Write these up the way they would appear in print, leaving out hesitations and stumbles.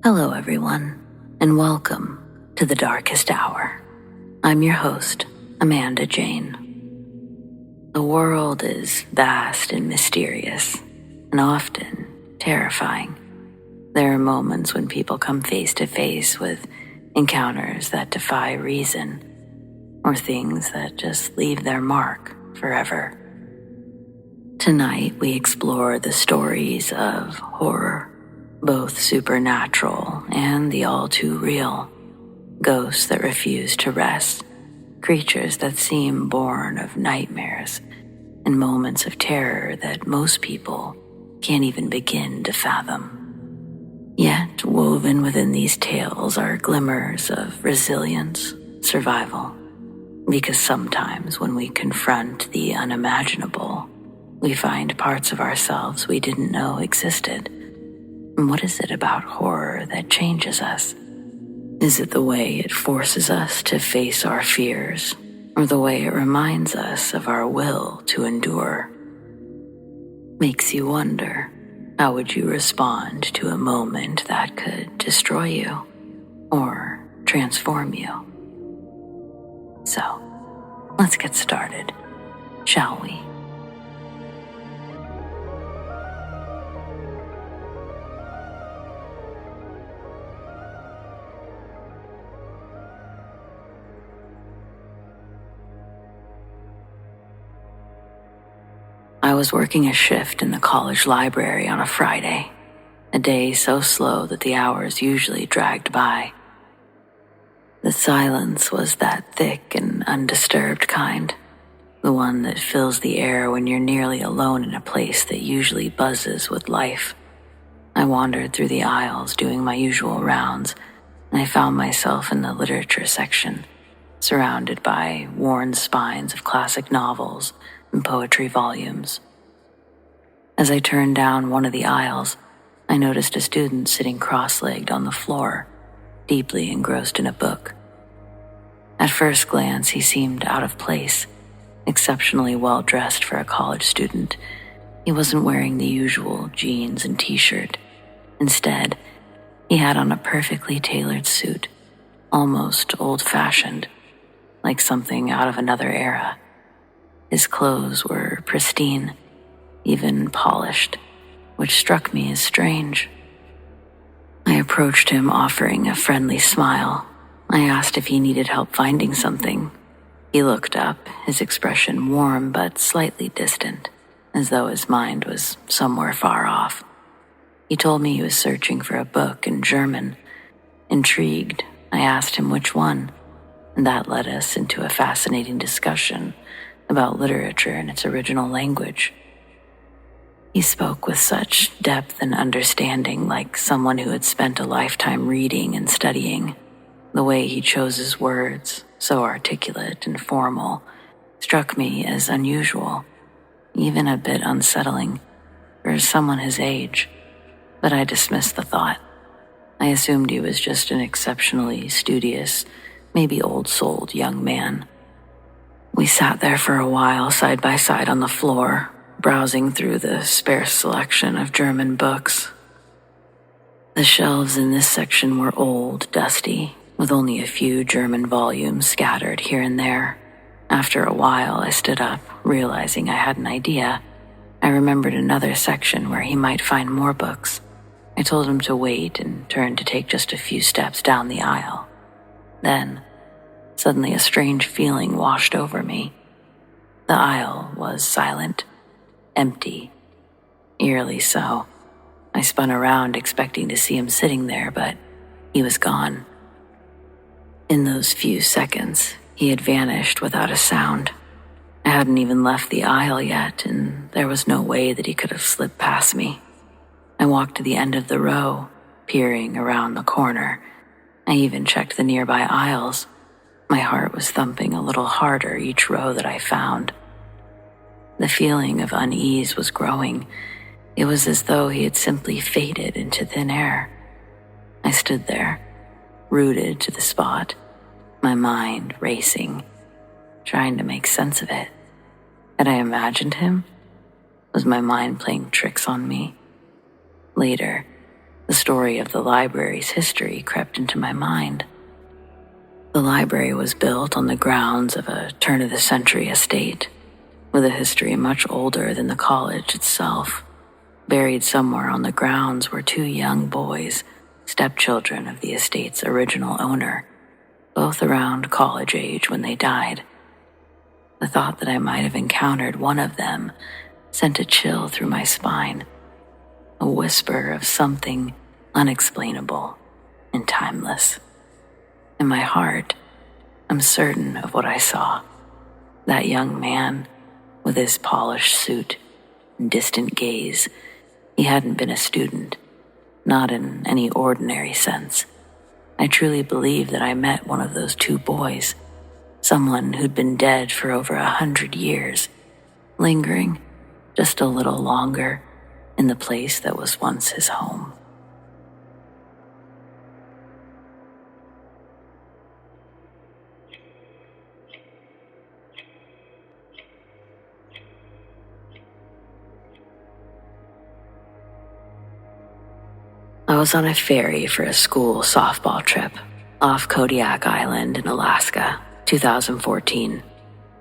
Hello everyone, and welcome to the Darkest Hour. I'm your host, Amanda Jane. The world is vast and mysterious, and often terrifying. There are moments when people come face to face with encounters that defy reason, or things that just leave their mark forever. Tonight we explore the stories of horror, both supernatural and the all too real. Ghosts that refuse to rest, creatures that seem born of nightmares, and moments of terror that most people can't even begin to fathom. Yet woven within these tales are glimmers of resilience, survival, because sometimes when we confront the unimaginable, we find parts of ourselves we didn't know existed. And what is it about horror that changes us? Is it the way it forces us to face our fears, or the way it reminds us of our will to endure? Makes you wonder, how would you respond to a moment that could destroy you or transform you? So, let's get started, shall we? I was working a shift in the college library on a Friday, a day so slow that the hours usually dragged by. The silence was that thick and undisturbed kind, the one that fills the air when you're nearly alone in a place that usually buzzes with life. I wandered through the aisles doing my usual rounds, and I found myself in the literature section, surrounded by worn spines of classic novels and poetry volumes. As I turned down one of the aisles, I noticed a student sitting cross-legged on the floor, deeply engrossed in a book. At first glance, he seemed out of place, exceptionally well-dressed for a college student. He wasn't wearing the usual jeans and t-shirt. Instead, he had on a perfectly tailored suit, almost old-fashioned, like something out of another era. His clothes were pristine, even polished, which struck me as strange. I approached him, offering a friendly smile. I asked if he needed help finding something. He looked up, his expression warm but slightly distant, as though his mind was somewhere far off. He told me he was searching for a book in German. Intrigued, I asked him which one, and that led us into a fascinating discussion about literature in its original language. He spoke with such depth and understanding, like someone who had spent a lifetime reading and studying. The way he chose his words, so articulate and formal, struck me as unusual, even a bit unsettling for someone his age, but I dismissed the thought. I assumed he was just an exceptionally studious, maybe old-souled young man. We sat there for a while, side by side on the floor, browsing through the sparse selection of German books. The shelves in this section were old, dusty, with only a few German volumes scattered here and there. After a while, I stood up, realizing I had an idea. I remembered another section where he might find more books. I told him to wait and turned to take just a few steps down the aisle. Then, suddenly a strange feeling washed over me. The aisle was silent, empty, eerily so. I spun around expecting to see him sitting there, but he was gone. In those few seconds, he had vanished without a sound. I hadn't even left the aisle yet, and there was no way that he could have slipped past me. I walked to the end of the row, peering around the corner. I even checked the nearby aisles. My heart was thumping a little harder each row that I found. The feeling of unease was growing. It was as though he had simply faded into thin air. I stood there, rooted to the spot, my mind racing, trying to make sense of it. Had I imagined him? Was my mind playing tricks on me? Later, The story of the library's history crept into my mind. The library was built on the grounds of a turn-of-the-century estate, with a history much older than the college itself. Buried somewhere on the grounds were two young boys, stepchildren of the estate's original owner, both around college age when they died. The thought that I might have encountered one of them sent a chill through my spine, a whisper of something unexplainable and timeless. In my heart, I'm certain of what I saw. That young man, with his polished suit and distant gaze, he hadn't been a student, not in any ordinary sense. I truly believe that I met one of those two boys, someone who'd been dead for over 100 years, lingering just a little longer in the place that was once his home. I was on a ferry for a school softball trip off Kodiak Island in Alaska, 2014.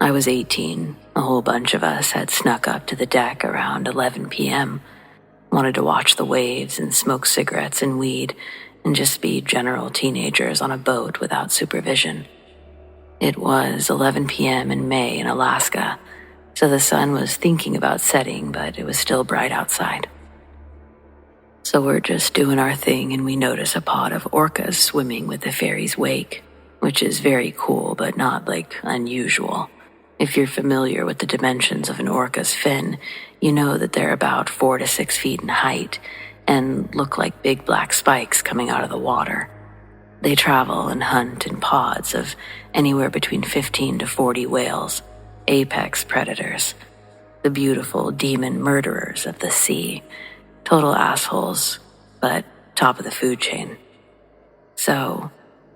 I was 18. A whole bunch of us had snuck up to the deck around 11 p.m., wanted to watch the waves and smoke cigarettes and weed and just be general teenagers on a boat without supervision. It was 11 p.m. in May in Alaska, so the sun was thinking about setting, but it was still bright outside. So we're just doing our thing and we notice a pod of orcas swimming with the ferry's wake, which is very cool but not unusual. If you're familiar with the dimensions of an orca's fin, you know that they're about 4 to 6 feet in height and look like big black spikes coming out of the water. They travel and hunt in pods of anywhere between 15 to 40 whales, apex predators, the beautiful demon murderers of the sea. Total assholes, but top of the food chain. So,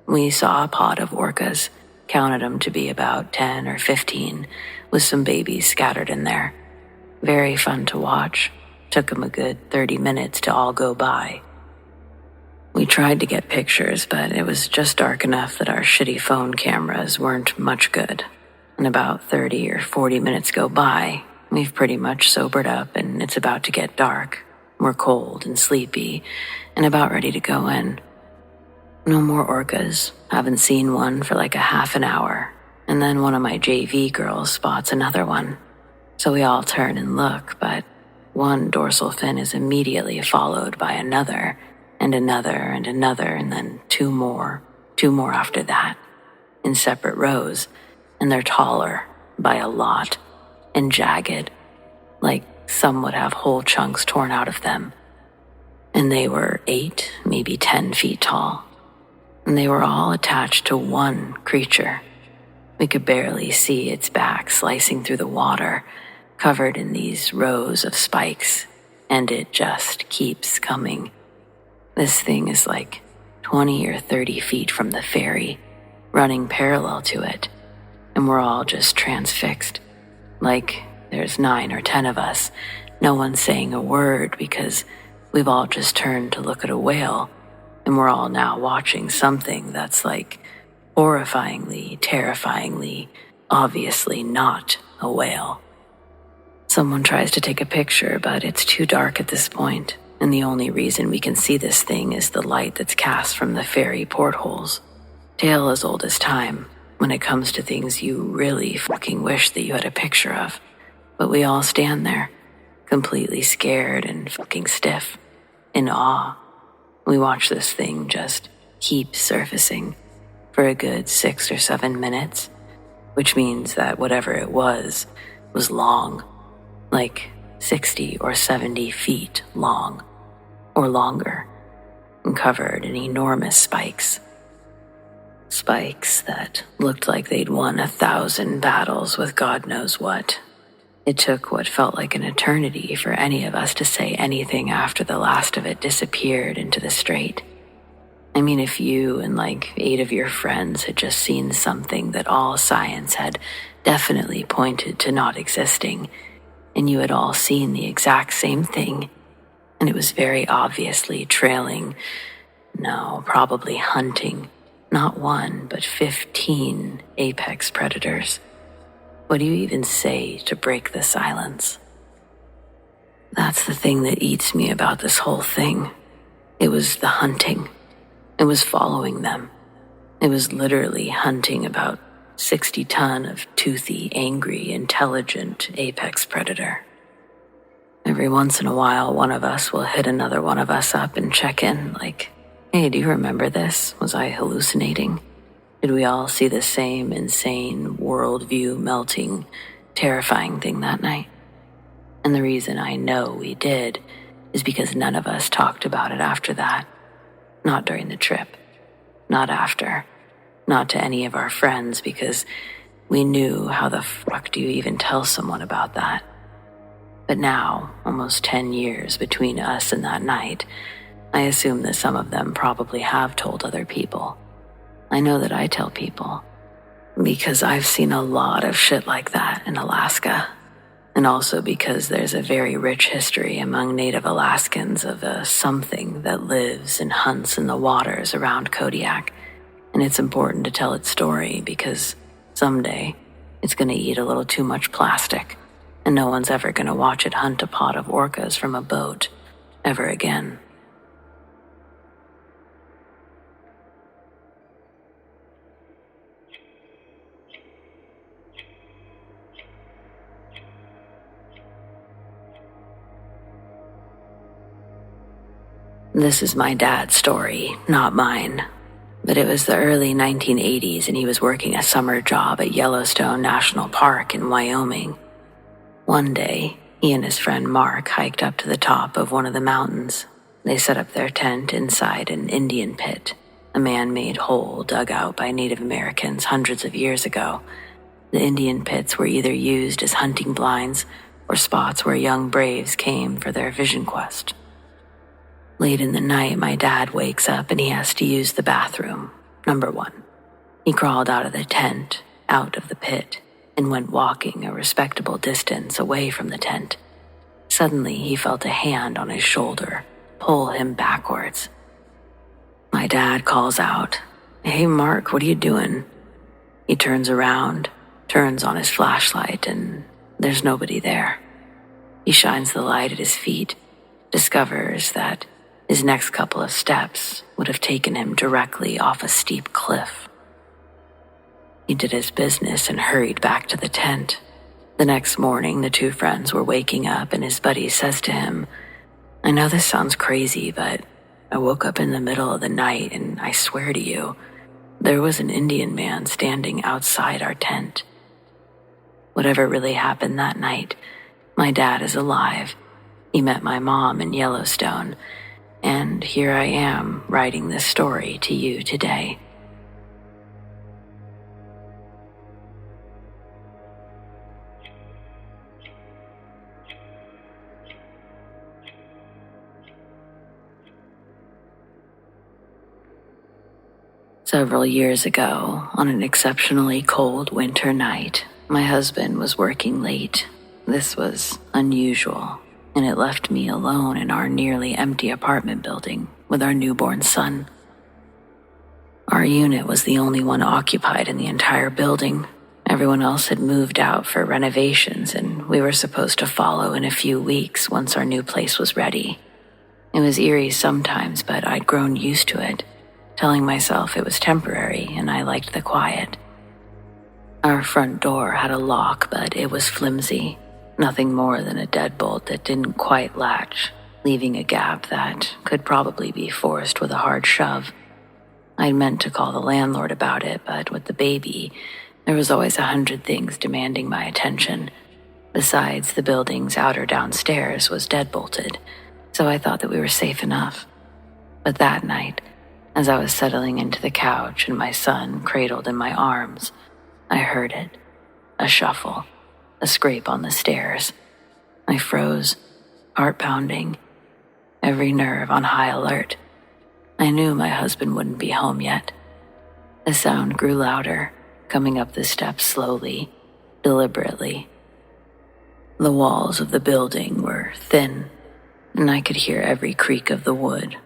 we saw a pod of orcas, counted them to be about 10 or 15, with some babies scattered in there. Very fun to watch. Took them a good 30 minutes to all go by. We tried to get pictures, but it was just dark enough that our shitty phone cameras weren't much good. And about 30 or 40 minutes go by, we've pretty much sobered up and it's about to get dark. We're cold and sleepy and about ready to go in. No more orcas. Haven't seen one for a half an hour. And then one of my JV girls spots another one. So we all turn and look, but one dorsal fin is immediately followed by another, and another, and another, and then two more after that, in separate rows, and they're taller by a lot, and jagged, like some would have whole chunks torn out of them. And they were 8, maybe 10 feet tall. And they were all attached to one creature. We could barely see its back slicing through the water, covered in these rows of spikes, and it just keeps coming. This thing is 20 or 30 feet from the ferry, running parallel to it, and we're all just transfixed. There's 9 or 10 of us, no one's saying a word because we've all just turned to look at a whale, and we're all now watching something that's horrifyingly, terrifyingly, obviously not a whale. Someone tries to take a picture, but it's too dark at this point, and the only reason we can see this thing is the light that's cast from the ferry portholes. Tale as old as time when it comes to things you really fucking wish that you had a picture of. But we all stand there, completely scared and fucking stiff, in awe. We watch this thing just keep surfacing for a good 6 or 7 minutes, which means that whatever it was long, 60 or 70 feet long, or longer, and covered in enormous spikes. Spikes that looked like they'd won 1,000 battles with God knows what. It took what felt like an eternity for any of us to say anything after the last of it disappeared into the strait. I mean, if you and 8 of your friends had just seen something that all science had definitely pointed to not existing, and you had all seen the exact same thing, and it was very obviously trailing, no, probably hunting, not one, but 15 apex predators. What do you even say to break the silence? That's the thing that eats me about this whole thing. It was the hunting. It was following them. It was literally hunting about 60 ton of toothy, angry, intelligent apex predator. Every once in a while, one of us will hit another one of us up and check in, like, hey, do you remember this? Was I hallucinating? Did we all see the same insane, worldview melting, terrifying thing that night? And the reason I know we did is because none of us talked about it after that. Not during the trip. Not after. Not to any of our friends, because we knew how the fuck do you even tell someone about that? But now, almost 10 years between us and that night, I assume that some of them probably have told other people. I know that I tell people, because I've seen a lot of shit like that in Alaska, and also because there's a very rich history among Native Alaskans of a something that lives and hunts in the waters around Kodiak, and it's important to tell its story because someday it's going to eat a little too much plastic, and no one's ever going to watch it hunt a pod of orcas from a boat ever again. This is my dad's story, not mine. But it was the early 1980s and he was working a summer job at Yellowstone National Park in Wyoming. One day, he and his friend Mark hiked up to the top of one of the mountains. They set up their tent inside an Indian pit, a man-made hole dug out by Native Americans hundreds of years ago. The Indian pits were either used as hunting blinds or spots where young braves came for their vision quest. Late in the night, my dad wakes up and he has to use the bathroom. Number one. He crawled out of the tent, out of the pit, and went walking a respectable distance away from the tent. Suddenly, he felt a hand on his shoulder pull him backwards. My dad calls out, "Hey, Mark, what are you doing?" He turns around, turns on his flashlight, and there's nobody there. He shines the light at his feet, discovers that his next couple of steps would have taken him directly off a steep cliff. He did his business and hurried back to the tent. The next morning, the two friends were waking up and his buddy says to him, "I know this sounds crazy, but I woke up in the middle of the night and I swear to you, there was an Indian man standing outside our tent." Whatever really happened that night, my dad is alive. He met my mom in Yellowstone, and here I am writing this story to you today. Several years ago, on an exceptionally cold winter night, my husband was working late. This was unusual, and it left me alone in our nearly empty apartment building with our newborn son. Our unit was the only one occupied in the entire building. Everyone else had moved out for renovations, and we were supposed to follow in a few weeks once our new place was ready. It was eerie sometimes, but I'd grown used to it, telling myself it was temporary and I liked the quiet. Our front door had a lock, but it was flimsy. Nothing more than a deadbolt that didn't quite latch, leaving a gap that could probably be forced with a hard shove. I'd meant to call the landlord about it, but with the baby, there was always 100 things demanding my attention. Besides, the building's outer downstairs was deadbolted, so I thought that we were safe enough. But that night, as I was settling into the couch and my son cradled in my arms, I heard it, a shuffle. A scrape on the stairs. I froze, heart pounding, every nerve on high alert. I knew my husband wouldn't be home yet. The sound grew louder, coming up the steps slowly, deliberately. The walls of the building were thin. and I could hear every creak of the wood,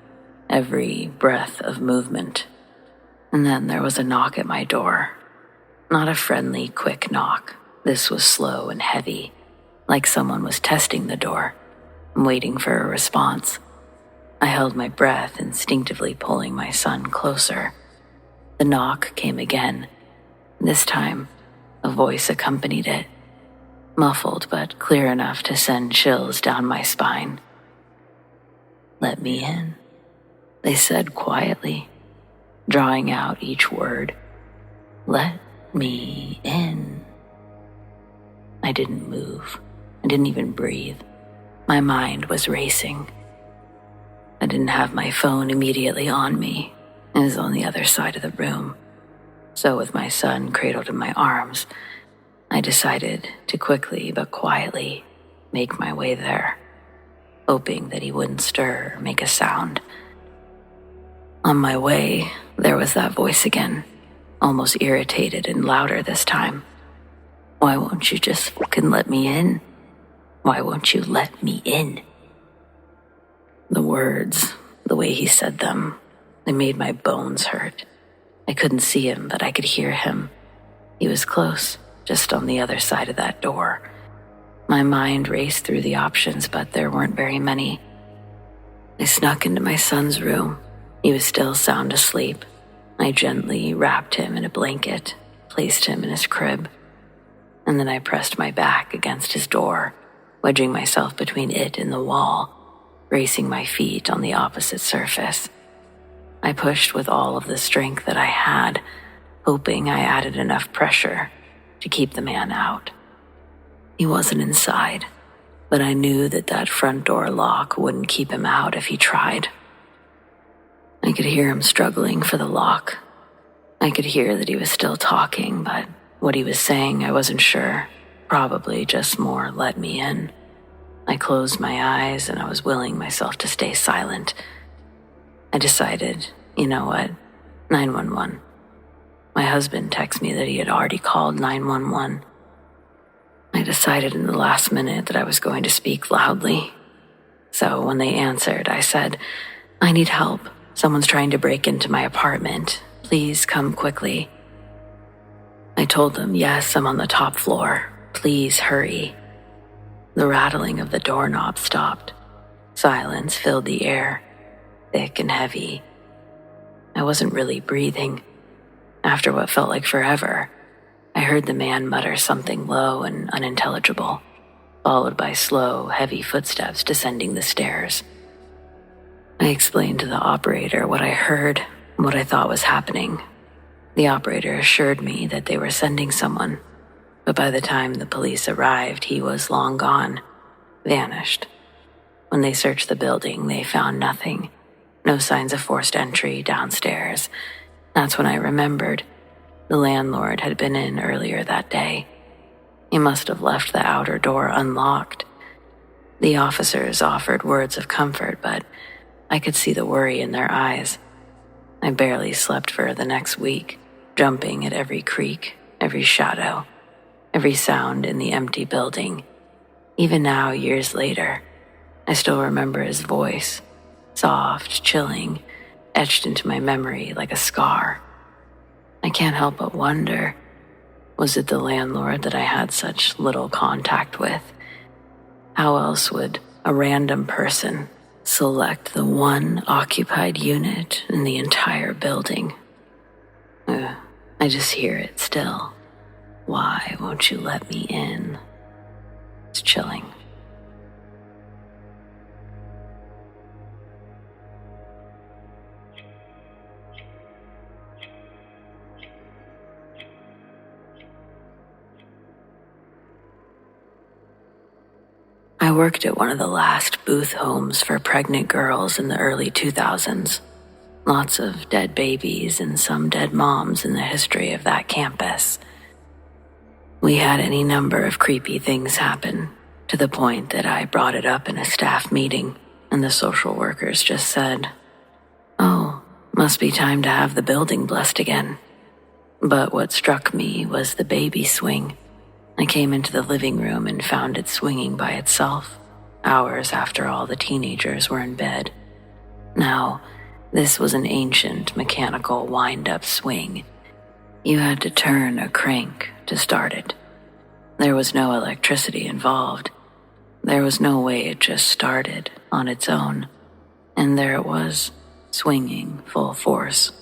every breath of movement. And then there was a knock at my door. Not a friendly, quick knock. This was slow and heavy, like someone was testing the door and waiting for a response. I held my breath, instinctively pulling my son closer. The knock came again. This time, a voice accompanied it, muffled but clear enough to send chills down my spine. "Let me in," they said quietly, drawing out each word. "Let me in." I didn't move. I didn't even breathe. My mind was racing. I didn't have my phone immediately on me. It was on the other side of the room. So with my son cradled in my arms, I decided to quickly but quietly make my way there, hoping that he wouldn't stir or make a sound. On my way, there was that voice again, almost irritated and louder this time. "Why won't you just fucking let me in? Why won't you let me in?" The words, the way he said them, they made my bones hurt. I couldn't see him, but I could hear him. He was close, just on the other side of that door. My mind raced through the options, but there weren't very many. I snuck into my son's room. He was still sound asleep. I gently wrapped him in a blanket, placed him in his crib, and then I pressed my back against his door, wedging myself between it and the wall, bracing my feet on the opposite surface. I pushed with all of the strength that I had, hoping I added enough pressure to keep the man out. He wasn't inside, but I knew that front door lock wouldn't keep him out if he tried. I could hear him struggling for the lock. I could hear that he was still talking, but what he was saying I wasn't sure. Probably just more "let me in." I closed my eyes and I was willing myself to stay silent. I decided, you know what, 911. My husband texted me that he had already called 911. I decided in the last minute that I was going to speak loudly. So when they answered, I said, "I need help. Someone's trying to break into my apartment. Please come quickly." I told them, "Yes, I'm on the top floor. Please hurry." The rattling of the doorknob stopped. Silence filled the air, thick and heavy. I wasn't really breathing. After what felt like forever, I heard the man mutter something low and unintelligible, followed by slow, heavy footsteps descending the stairs. I explained to the operator what I heard and what I thought was happening. The operator assured me that they were sending someone, but by the time the police arrived, he was long gone, vanished. When they searched the building, they found nothing. No signs of forced entry downstairs. That's when I remembered. The landlord had been in earlier that day. He must have left the outer door unlocked. The officers offered words of comfort, but I could see the worry in their eyes. I barely slept for the next week, jumping at every creak, every shadow, every sound in the empty building. Even now, years later, I still remember his voice, soft, chilling, etched into my memory like a scar. I can't help but wonder, was it the landlord that I had such little contact with? How else would a random person select the one occupied unit in the entire building? I just hear it still. "Why won't you let me in?" It's chilling. I worked at one of the last booth homes for pregnant girls in the early 2000s. Lots of dead babies and some dead moms in the history of that campus. We had any number of creepy things happen, to the point that I brought it up in a staff meeting, and the social workers just said, "Oh, must be time to have the building blessed again." But what struck me was the baby swing. I came into the living room and found it swinging by itself, hours after all the teenagers were in bed. Now, this was an ancient mechanical wind-up swing. You had to turn a crank to start it. There was no electricity involved. There was no way it just started on its own. And there it was, swinging full force.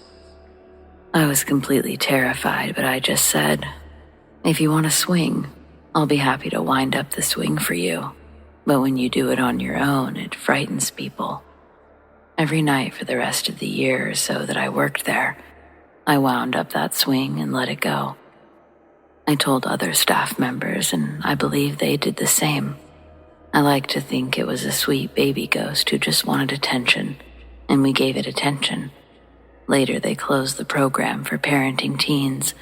I was completely terrified, but I just said, "If you want to swing, I'll be happy to wind up the swing for you. But when you do it on your own, it frightens people." Every night for the rest of the year or so that I worked there, I wound up that swing and let it go. I told other staff members, and I believe they did the same. I like to think it was a sweet baby ghost who just wanted attention, and we gave it attention. Later, they closed the program for parenting teens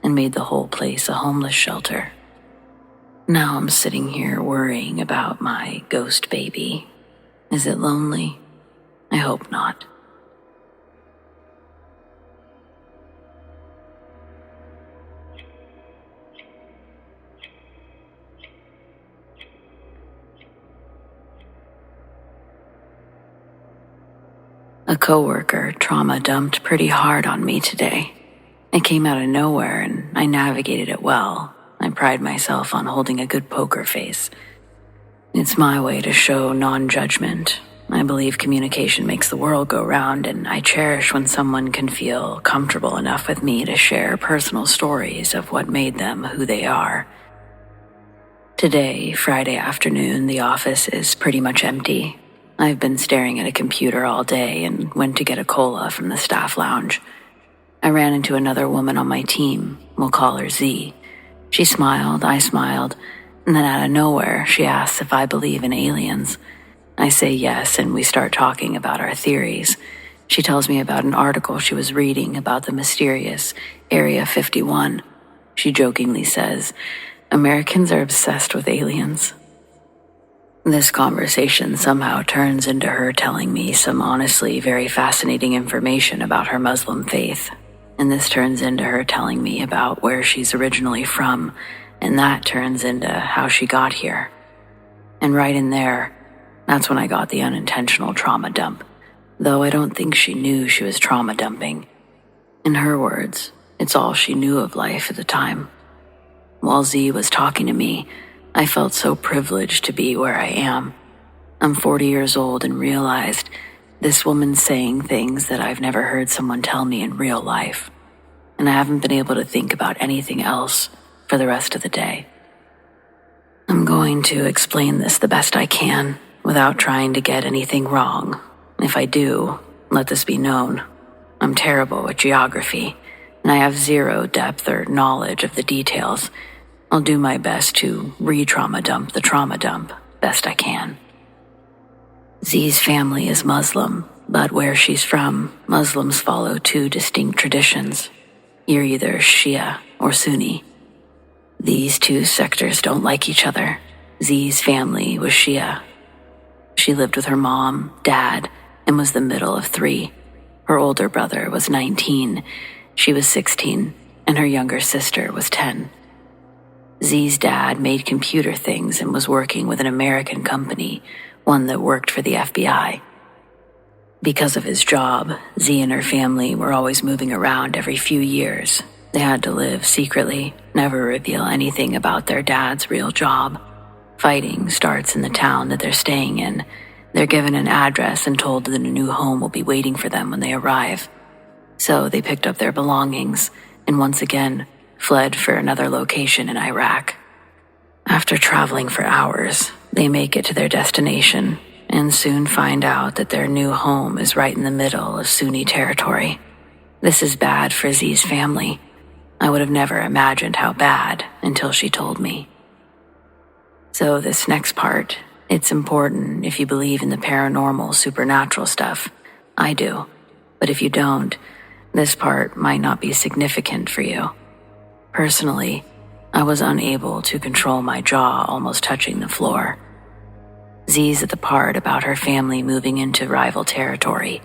and made the whole place a homeless shelter. Now I'm sitting here worrying about my ghost baby. Is it lonely? I hope not. A coworker trauma dumped pretty hard on me today. It came out of nowhere and I navigated it well. I pride myself on holding a good poker face. It's my way to show non-judgment. I believe communication makes the world go round, and I cherish when someone can feel comfortable enough with me to share personal stories of what made them who they are. Today, Friday afternoon, the office is pretty much empty. I've been staring at a computer all day and went to get a cola from the staff lounge. I ran into another woman on my team. We'll call her Z. She smiled, I smiled, and then out of nowhere, she asks if I believe in aliens. I say yes, and we start talking about our theories. She tells me about an article she was reading about the mysterious Area 51. She jokingly says, "Americans are obsessed with aliens." This conversation somehow turns into her telling me some honestly very fascinating information about her Muslim faith. And this turns into her telling me about where she's originally from, and that turns into how she got here. And right in there, that's when I got the unintentional trauma dump, though I don't think she knew she was trauma dumping. In her words, it's all she knew of life at the time. While Z was talking to me, I felt so privileged to be where I am. I'm 40 years old and realized this woman's saying things that I've never heard someone tell me in real life, and I haven't been able to think about anything else for the rest of the day. I'm going to explain this the best I can without trying to get anything wrong. If I do, let this be known. I'm terrible at geography, and I have zero depth or knowledge of the details. I'll do my best to re-trauma dump the trauma dump best I can. Z's family is Muslim, but where she's from, Muslims follow two distinct traditions. You're either Shia or Sunni. These two sectors don't like each other. Z's family was Shia. She lived with her mom, dad, and was the middle of three. Her older brother was 19, she was 16, and her younger sister was 10. Z's dad made computer things and was working with an American company, one that worked for the FBI. Because of his job, Z and her family were always moving around every few years. They had to live secretly, never reveal anything about their dad's real job. Fighting starts in the town that they're staying in. They're given an address and told that a new home will be waiting for them when they arrive. So they picked up their belongings and once again fled for another location in Iraq. After traveling for hours, they make it to their destination and soon find out that their new home is right in the middle of Sunni territory. This is bad for Z's family. I would have never imagined how bad until she told me. So this next part, it's important if you believe in the paranormal, supernatural stuff. I do. But if you don't, this part might not be significant for you. Personally, I was unable to control my jaw almost touching the floor. Z's at the part about her family moving into rival territory,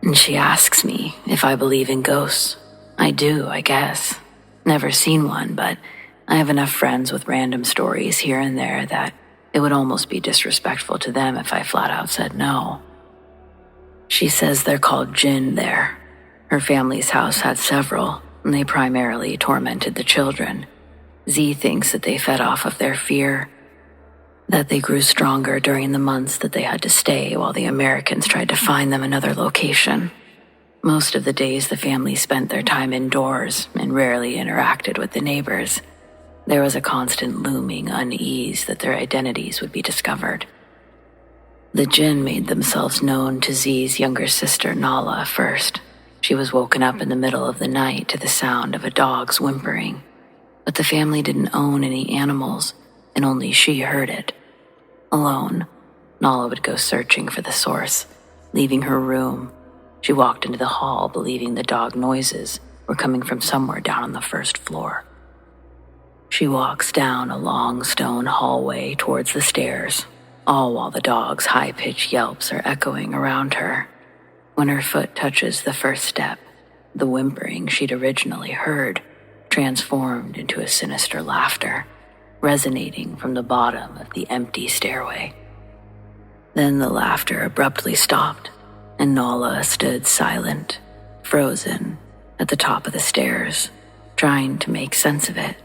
and she asks me if I believe in ghosts. I do, I guess. Never seen one, but I have enough friends with random stories here and there that It would almost be disrespectful to them if I flat out said no. She says they're called jinn there. Her family's house had several, and they primarily tormented the children. Z thinks that they fed off of their fear, that they grew stronger during the months that they had to stay while the Americans tried to find them another location. Most of the days the family spent their time indoors and rarely interacted with the neighbors. There was a constant looming unease that their identities would be discovered. The jinn made themselves known to Z's younger sister Nala first. She was woken up in the middle of the night to the sound of a dog's whimpering. But the family didn't own any animals, and only she heard it. Alone, Nala would go searching for the source. Leaving her room, she walked into the hall believing the dog noises were coming from somewhere down on the first floor. She walks down a long stone hallway towards the stairs, all while the dog's high-pitched yelps are echoing around her. When her foot touches the first step, the whimpering she'd originally heard transformed into a sinister laughter, resonating from the bottom of the empty stairway. Then the laughter abruptly stopped, and Nala stood silent, frozen, at the top of the stairs, trying to make sense of it.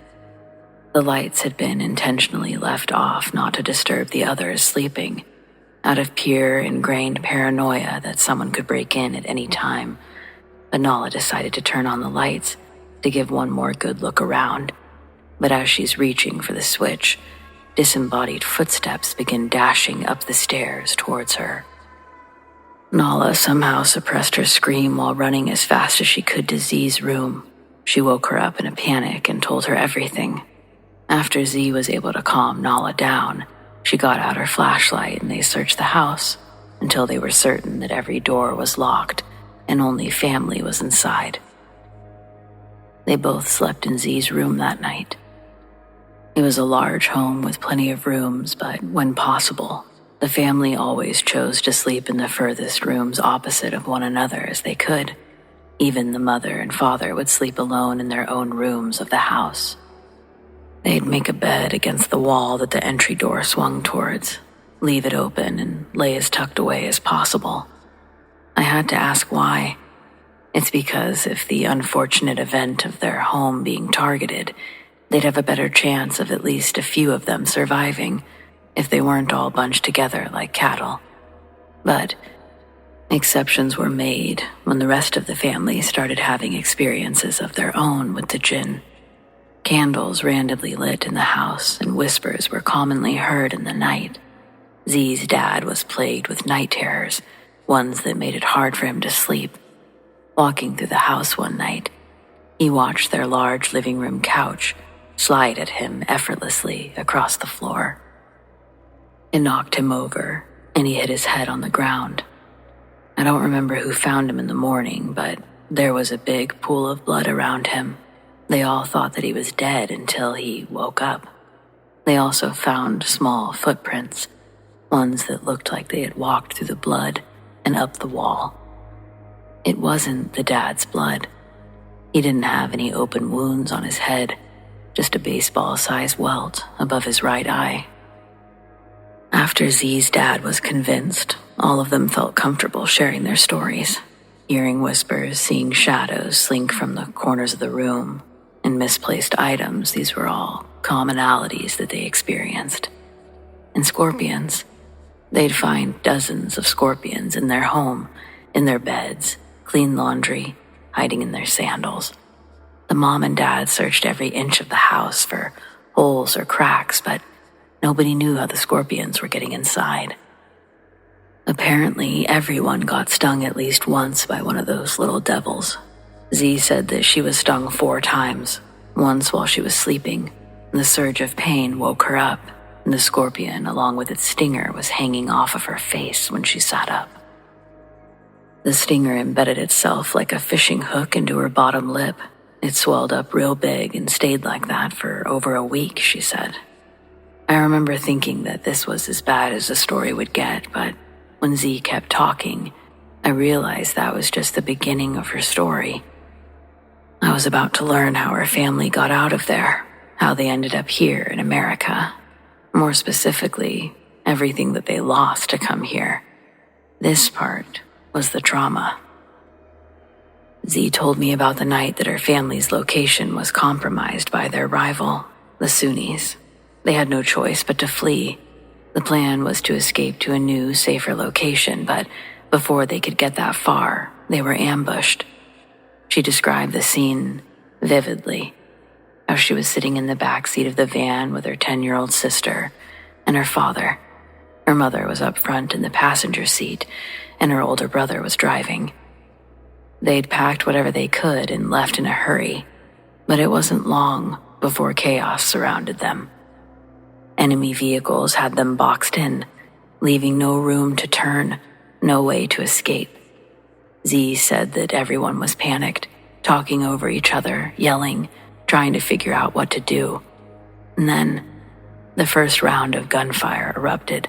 The lights had been intentionally left off not to disturb the others sleeping, out of pure ingrained paranoia that someone could break in at any time. But Nala decided to turn on the lights to give one more good look around. But as she's reaching for the switch, disembodied footsteps begin dashing up the stairs towards her. Nala somehow suppressed her scream while running as fast as she could to Z's room. She woke her up in a panic and told her everything. After Z was able to calm Nala down, she got out her flashlight and they searched the house until they were certain that every door was locked and only family was inside. They both slept in Z's room that night. It was a large home with plenty of rooms, but when possible, the family always chose to sleep in the furthest rooms opposite of one another as they could. Even the mother and father would sleep alone in their own rooms of the house. They'd make a bed against the wall that the entry door swung towards, leave it open, and lay as tucked away as possible. I had to ask why. It's because if the unfortunate event of their home being targeted, they'd have a better chance of at least a few of them surviving if they weren't all bunched together like cattle. But exceptions were made when the rest of the family started having experiences of their own with the jinn. Candles randomly lit in the house and whispers were commonly heard in the night. Z's dad was plagued with night terrors, ones that made it hard for him to sleep. Walking through the house one night, he watched their large living room couch slide at him effortlessly across the floor. It knocked him over, and he hit his head on the ground. I don't remember who found him in the morning, but there was a big pool of blood around him. They all thought that he was dead until he woke up. They also found small footprints, ones that looked like they had walked through the blood and up the wall. It wasn't the dad's blood. He didn't have any open wounds on his head, just a baseball-sized welt above his right eye. After Z's dad was convinced, all of them felt comfortable sharing their stories, hearing whispers, seeing shadows slink from the corners of the room, and misplaced items. These were all commonalities that they experienced. And scorpions. They'd find dozens of scorpions in their home, in their beds, clean laundry, hiding in their sandals. The mom and dad searched every inch of the house for holes or cracks, but nobody knew how the scorpions were getting inside. Apparently, everyone got stung at least once by one of those little devils. Z said that she was stung 4 times, once while she was sleeping. The surge of pain woke her up, and the scorpion, along with its stinger, was hanging off of her face when she sat up. The stinger embedded itself like a fishing hook into her bottom lip. It swelled up real big and stayed like that for over a week, she said. I remember thinking that this was as bad as the story would get, but when Z kept talking, I realized that was just the beginning of her story. I was about to learn how her family got out of there, how they ended up here in America. More specifically, everything that they lost to come here. This part was the trauma. Z told me about the night that her family's location was compromised by their rival, the Sunnis. They had no choice but to flee. The plan was to escape to a new, safer location, but before they could get that far, they were ambushed. She described the scene vividly, how she was sitting in the back seat of the van with her 10-year-old sister and her father. Her mother was up front in the passenger seat, and her older brother was driving. They'd packed whatever they could and left in a hurry, but it wasn't long before chaos surrounded them. Enemy vehicles had them boxed in, leaving no room to turn, no way to escape. Z said that everyone was panicked, talking over each other, yelling, trying to figure out what to do. And then, the first round of gunfire erupted.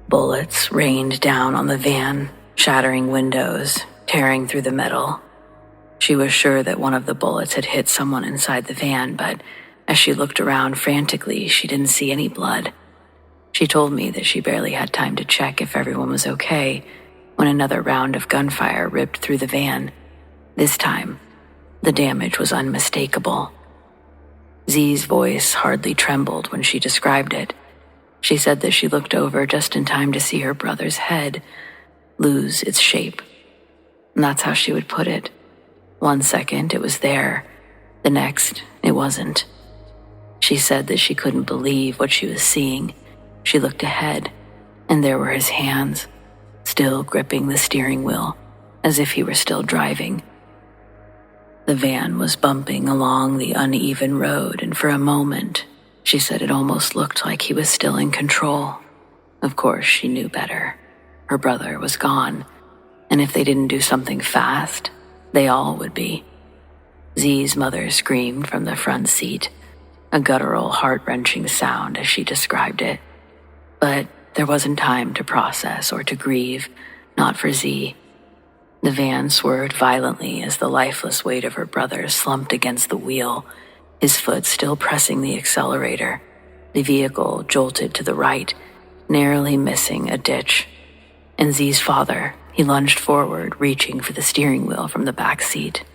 Bullets rained down on the van, shattering windows, tearing through the metal. She was sure that one of the bullets had hit someone inside the van, but as she looked around frantically, she didn't see any blood. She told me that she barely had time to check if everyone was okay when another round of gunfire ripped through the van. This time, the damage was unmistakable. Z's voice hardly trembled when she described it. She said that she looked over just in time to see her brother's head lose its shape. And that's how she would put it. One second it was there, the next it wasn't. She said that she couldn't believe what she was seeing. She looked ahead, and there were his hands, still gripping the steering wheel, as if he were still driving. The van was bumping along the uneven road, and for a moment, she said it almost looked like he was still in control. Of course, she knew better. Her brother was gone, and if they didn't do something fast, they all would be. Z's mother screamed from the front seat, a guttural, heart-wrenching sound as she described it. But there wasn't time to process or to grieve, not for Z. The van swerved violently as the lifeless weight of her brother slumped against the wheel, his foot still pressing the accelerator. The vehicle jolted to the right, narrowly missing a ditch. And Z's father, he lunged forward, reaching for the steering wheel from the back seat.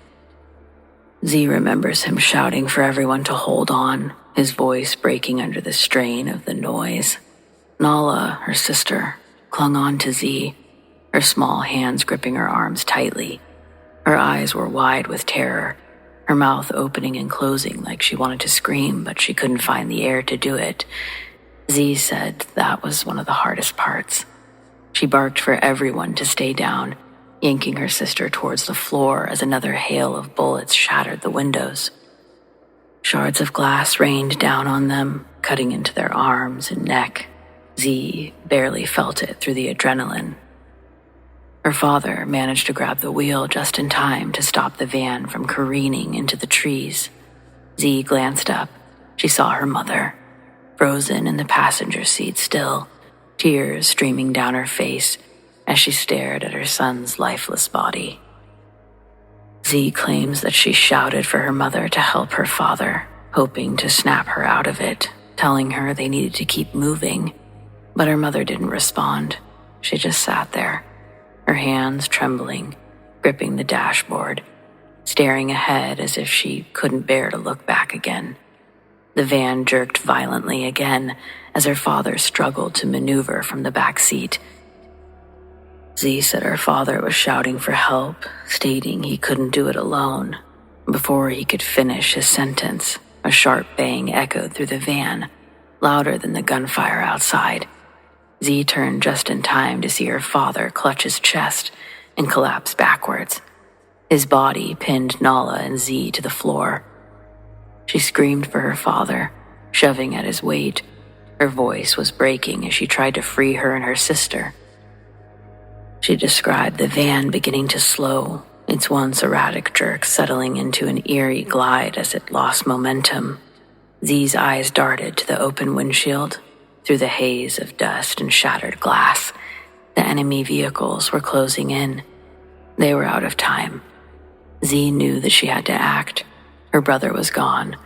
Z remembers him shouting for everyone to hold on, his voice breaking under the strain of the noise. Nala, her sister, clung on to Z, her small hands gripping her arms tightly. Her eyes were wide with terror, her mouth opening and closing like she wanted to scream, but she couldn't find the air to do it. Z said that was one of the hardest parts. She barked for everyone to stay down, yanking her sister towards the floor as another hail of bullets shattered the windows. Shards of glass rained down on them, cutting into their arms and neck. Z barely felt it through the adrenaline. Her father managed to grab the wheel just in time to stop the van from careening into the trees. Z glanced up. She saw her mother, frozen in the passenger seat still, tears streaming down her face as she stared at her son's lifeless body. Z claims that she shouted for her mother to help her father, hoping to snap her out of it, telling her they needed to keep moving. But her mother didn't respond. She just sat there, her hands trembling, gripping the dashboard, staring ahead as if she couldn't bear to look back again. The van jerked violently again as her father struggled to maneuver from the back seat. Z said her father was shouting for help, stating he couldn't do it alone. Before he could finish his sentence, a sharp bang echoed through the van, louder than the gunfire outside. Z turned just in time to see her father clutch his chest and collapse backwards. His body pinned Nala and Z to the floor. She screamed for her father, shoving at his weight. Her voice was breaking as she tried to free her and her sister. She described the van beginning to slow, its once erratic jerk settling into an eerie glide as it lost momentum. Z's eyes darted to the open windshield. Through the haze of dust and shattered glass, the enemy vehicles were closing in. They were out of time. Z knew that she had to act. Her brother was gone.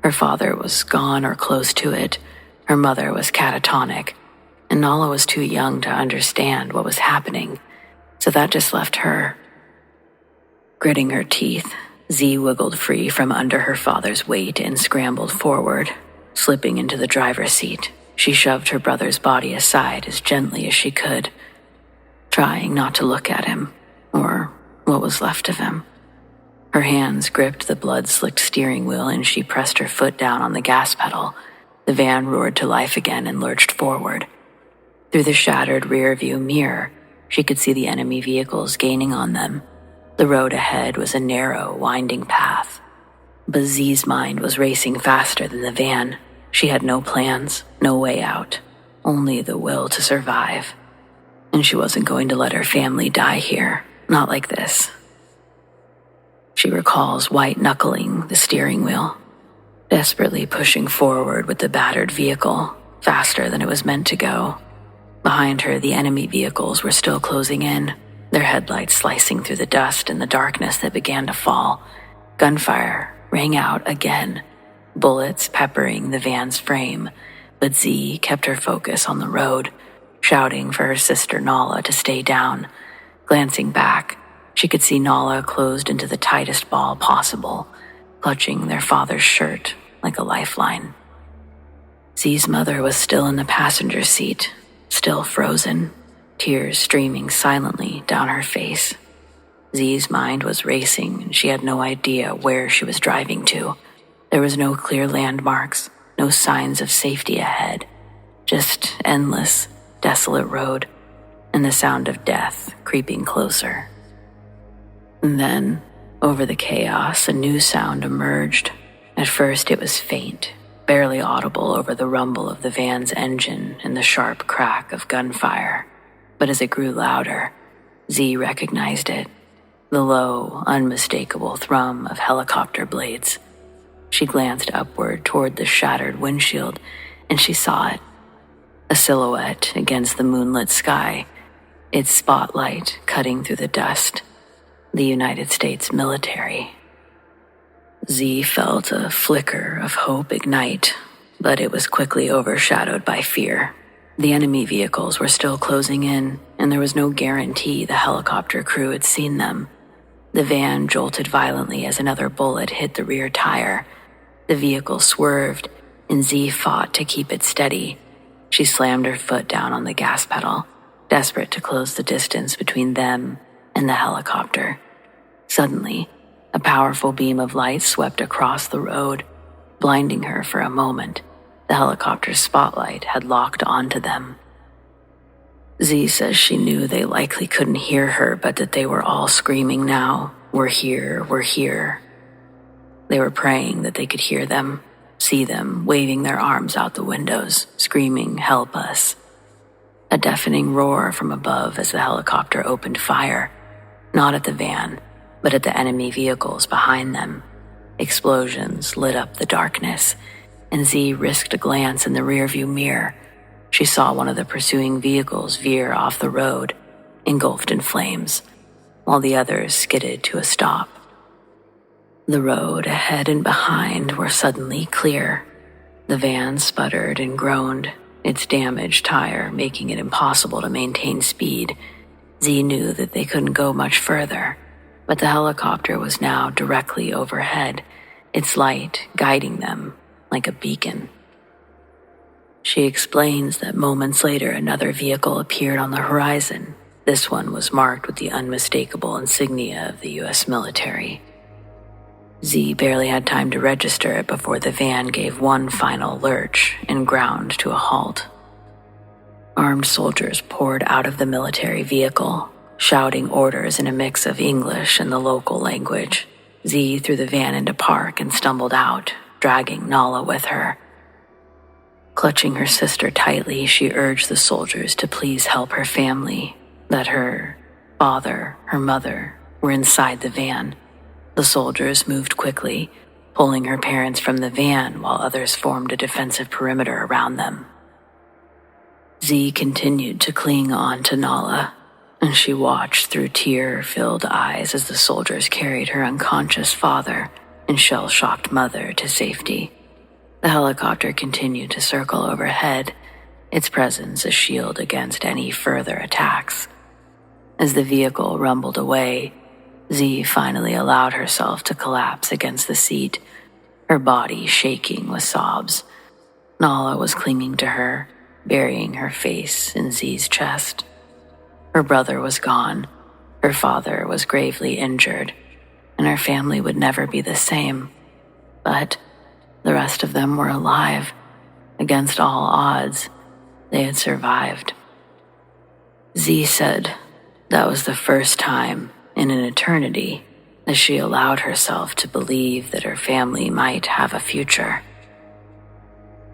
Her father was gone or close to it. Her mother was catatonic, and Nala was too young to understand what was happening, so that just left her. Gritting her teeth, Z wiggled free from under her father's weight and scrambled forward. Slipping into the driver's seat, she shoved her brother's body aside as gently as she could, trying not to look at him, or what was left of him. Her hands gripped the blood-slicked steering wheel and she pressed her foot down on the gas pedal. The van roared to life again and lurched forward. Through the shattered rear-view mirror, she could see the enemy vehicles gaining on them. The road ahead was a narrow, winding path. But Z's mind was racing faster than the van. She had no plans, no way out, only the will to survive. And she wasn't going to let her family die here, not like this. She recalls white-knuckling the steering wheel, desperately pushing forward with the battered vehicle, faster than it was meant to go. Behind her, the enemy vehicles were still closing in, their headlights slicing through the dust and the darkness that began to fall. Gunfire rang out again, bullets peppering the van's frame, but Z kept her focus on the road, shouting for her sister Nala to stay down. Glancing back, she could see Nala closed into the tightest ball possible, clutching their father's shirt like a lifeline. Z's mother was still in the passenger seat, still frozen, tears streaming silently down her face. Z's mind was racing and she had no idea where she was driving to. There was no clear landmarks, no signs of safety ahead, just endless, desolate road and the sound of death creeping closer. And then, over the chaos, a new sound emerged. At first it was faint, barely audible over the rumble of the van's engine and the sharp crack of gunfire. But as it grew louder, Z recognized it, the low, unmistakable thrum of helicopter blades. She glanced upward toward the shattered windshield, and she saw it, a silhouette against the moonlit sky, its spotlight cutting through the dust. The United States military. Z felt a flicker of hope ignite, but it was quickly overshadowed by fear. The enemy vehicles were still closing in, and there was no guarantee the helicopter crew had seen them. The van jolted violently as another bullet hit the rear tire. The vehicle swerved, and Z fought to keep it steady. She slammed her foot down on the gas pedal, desperate to close the distance between them and the helicopter. Suddenly, a powerful beam of light swept across the road, blinding her for a moment. The helicopter's spotlight had locked onto them. Z says she knew they likely couldn't hear her, but that they were all screaming now, "We're here, we're here." They were praying that they could hear them, see them waving their arms out the windows, screaming, "Help us." A deafening roar from above as the helicopter opened fire, not at the van, but at the enemy vehicles behind them. Explosions lit up the darkness, and Z risked a glance in the rearview mirror. She saw one of the pursuing vehicles veer off the road, engulfed in flames, while the others skidded to a stop. The road ahead and behind were suddenly clear. The van sputtered and groaned, its damaged tire making it impossible to maintain speed. Z knew that they couldn't go much further, but the helicopter was now directly overhead, its light guiding them like a beacon. She explains that moments later another vehicle appeared on the horizon. This one was marked with the unmistakable insignia of the U.S. military. Z barely had time to register it before the van gave one final lurch and ground to a halt. Armed soldiers poured out of the military vehicle, shouting orders in a mix of English and the local language. Z threw the van into park and stumbled out, dragging Nala with her. Clutching her sister tightly, she urged the soldiers to please help her family, that her father, her mother, were inside the van. The soldiers moved quickly, pulling her parents from the van while others formed a defensive perimeter around them. Z continued to cling on to Nala, and she watched through tear-filled eyes as the soldiers carried her unconscious father and shell-shocked mother to safety. The helicopter continued to circle overhead, its presence a shield against any further attacks. As the vehicle rumbled away, Z finally allowed herself to collapse against the seat, her body shaking with sobs. Nala was clinging to her, burying her face in Z's chest. Her brother was gone, her father was gravely injured, and her family would never be the same. But the rest of them were alive. Against all odds, they had survived. Z said that was the first time in an eternity that she allowed herself to believe that her family might have a future.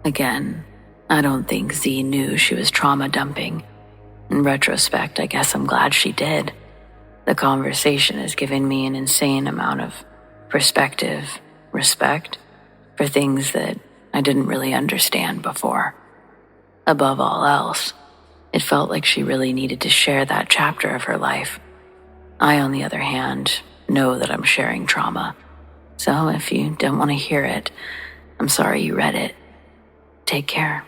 Again, I don't think Z knew she was trauma dumping. In retrospect, I guess I'm glad she did. The conversation has given me an insane amount of perspective, respect, for things that I didn't really understand before. Above all else, it felt like she really needed to share that chapter of her life. I, on the other hand, know that I'm sharing trauma. So if you don't want to hear it, I'm sorry you read it. Take care.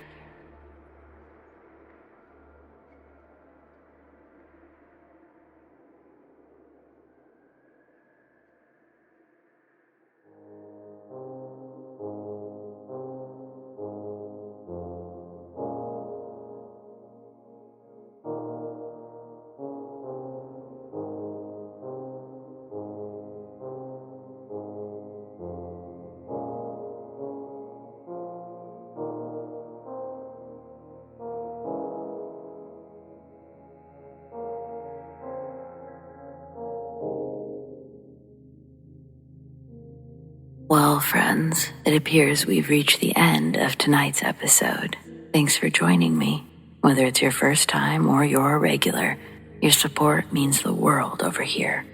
Well, friends, it appears we've reached the end of tonight's episode. Thanks for joining me. Whether it's your first time or you're a regular, your support means the world over here.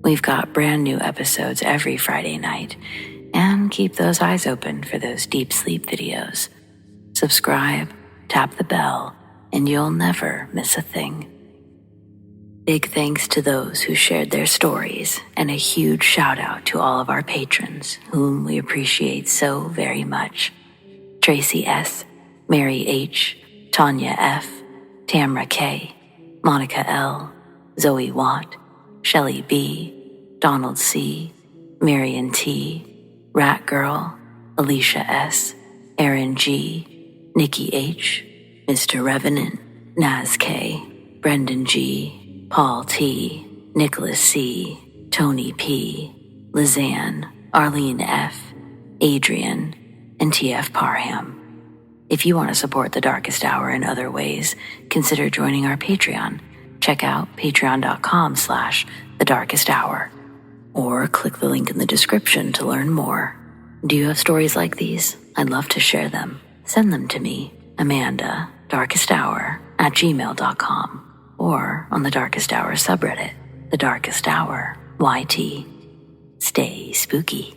We've got brand new episodes every Friday night, and keep those eyes open for those deep sleep videos. Subscribe, tap the bell, and you'll never miss a thing. Big thanks to those who shared their stories, and a huge shout out to all of our patrons, whom we appreciate so very much. Tracy S, Mary H, Tanya F, Tamara K, Monica L, ZoeWatt, Chelle B, Donald C, Marion T, Rat Girl, Alisha S, Erin G, Nikki H, Mr. Revenant, Naz K, Brendon G, Paul T, Nicholas C, Tony P, Lissane, Arlene F, Adrienne, and TF Parham. If you want to support the Darkest Hour in other ways, consider joining our Patreon. Check out patreon.com/thedarkesthour, or click the link in the description to learn more. Do you have stories like these? I'd love to share them. Send them to me, amandadarkesthour@gmail.com, or on the Darkest Hour subreddit, The Darkest Hour YT. Stay spooky.